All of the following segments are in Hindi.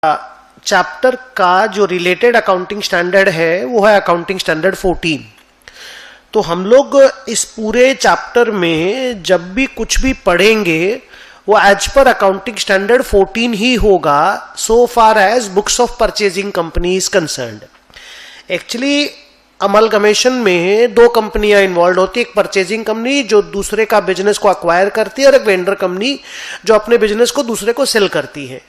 चैप्टर का जो रिलेटेड अकाउंटिंग स्टैंडर्ड है वो है अकाउंटिंग स्टैंडर्ड 14। तो हम लोग इस पूरे चैप्टर में जब भी कुछ भी पढ़ेंगे वो एज पर अकाउंटिंग स्टैंडर्ड 14 ही होगा, so far as books of purchasing company is concerned. Actually amalgamation में दो कंपनियां इन्वॉल्व होती है, एक परचेजिंग कंपनी जो दूसरे का बिजनेस को अक्वायर करती है और एक वेंडर कंपनी जो अपने बिजनेस को दूसरे को सेल करती है।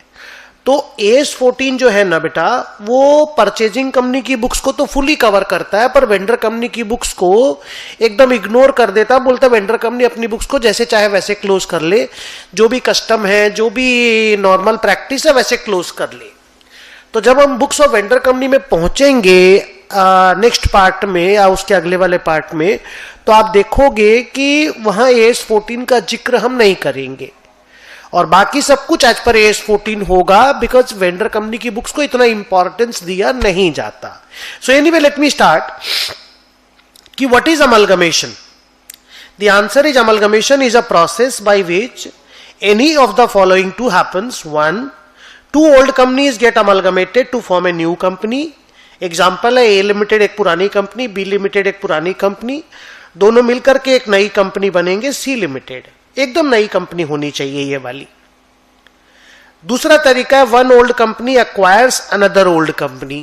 तो एस 14 जो है ना बेटा, वो परचेजिंग कंपनी की बुक्स को तो फुली कवर करता है, पर वेंडर कंपनी की बुक्स को एकदम इग्नोर कर देता है। बोलता है वेंडर कंपनी अपनी बुक्स को जैसे चाहे वैसे क्लोज कर ले, जो भी कस्टम है, जो भी नॉर्मल प्रैक्टिस है वैसे क्लोज कर ले। तो जब हम बुक्स ऑफ वेंडर कंपनी में पहुंचेंगे नेक्स्ट पार्ट में या उसके अगले वाले पार्ट में, तो आप देखोगे कि वहां एस 14 का जिक्र हम नहीं करेंगे और बाकी सब कुछ एज पर एस 14 होगा, बिकॉज वेंडर कंपनी की बुक्स को इतना इंपॉर्टेंस दिया नहीं जाता। So anyway let me start कि what is amalgamation. The answer is amalgamation is a process by which any of the following two happens. 1, 2 old companies get amalgamated to form a new company. Example है ए लिमिटेड एक पुरानी कंपनी, बी लिमिटेड एक पुरानी कंपनी, दोनों मिलकर के एक नई कंपनी बनेंगे सी लिमिटेड। एकदम नई कंपनी होनी चाहिए ये वाली। दूसरा तरीका है 1 old company acquires another old company.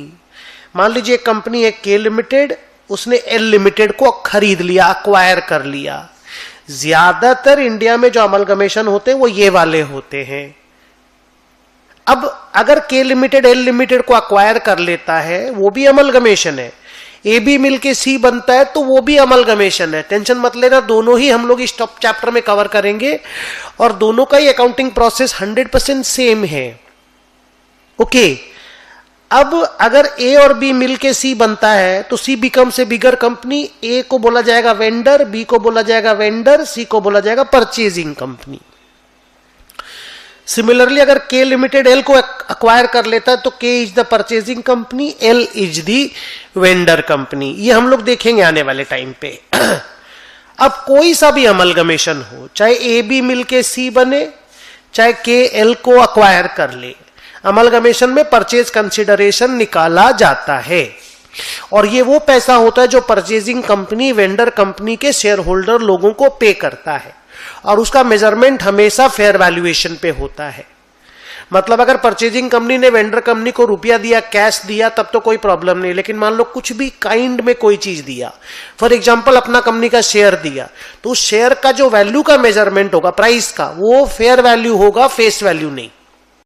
मान लीजिए एक कंपनी है के लिमिटेड, उसने एल लिमिटेड को खरीद लिया, अक्वायर कर लिया। ज्यादातर इंडिया में जो अमलगमेशन होते हैं वो ये वाले होते हैं। अब अगर के लिमिटेड एल लिमिटेड को अक्वायर कर लेता है वो भी अमलगमेशन है, ए बी मिलके सी बनता है तो वो भी अमलगमेशन है। टेंशन मत लेना, दोनों ही हम लोग इस टॉप चैप्टर में कवर करेंगे और दोनों का ही अकाउंटिंग प्रोसेस 100% सेम है। ओके, अब अगर ए और बी मिलके सी बनता है तो सी बिकम्स ए बिगर कंपनी। ए को बोला जाएगा वेंडर, बी को बोला जाएगा वेंडर, सी को बोला जाएगा परचेजिंग कंपनी। सिमिलरली अगर के लिमिटेड एल को अक्वायर कर लेता है तो के is the purchasing company, L is the vendor company. ये हम लोग देखेंगे आने वाले टाइम पे। अब कोई सा भी अमलगमेशन हो, चाहे ए बी मिलके सी बने, चाहे के एल को अक्वायर कर ले, अमलगमेशन में परचेज कंसिडरेशन निकाला जाता है और ये वो पैसा होता है जो परचेजिंग कंपनी वेंडर कंपनी के शेयर होल्डर लोगों को पे करता है और उसका मेजरमेंट हमेशा फेयर वैल्यूएशन पे होता है। मतलब अगर परचेजिंग कंपनी ने वेंडर कंपनी को रुपया दिया, कैश दिया, तब तो कोई प्रॉब्लम नहीं, लेकिन मान लो कुछ भी काइंड में कोई चीज दिया, फॉर एग्जांपल अपना कंपनी का शेयर दिया, तो उस शेयर का जो वैल्यू का मेजरमेंट होगा प्राइस का, वो फेयर वैल्यू होगा, फेस वैल्यू नहीं।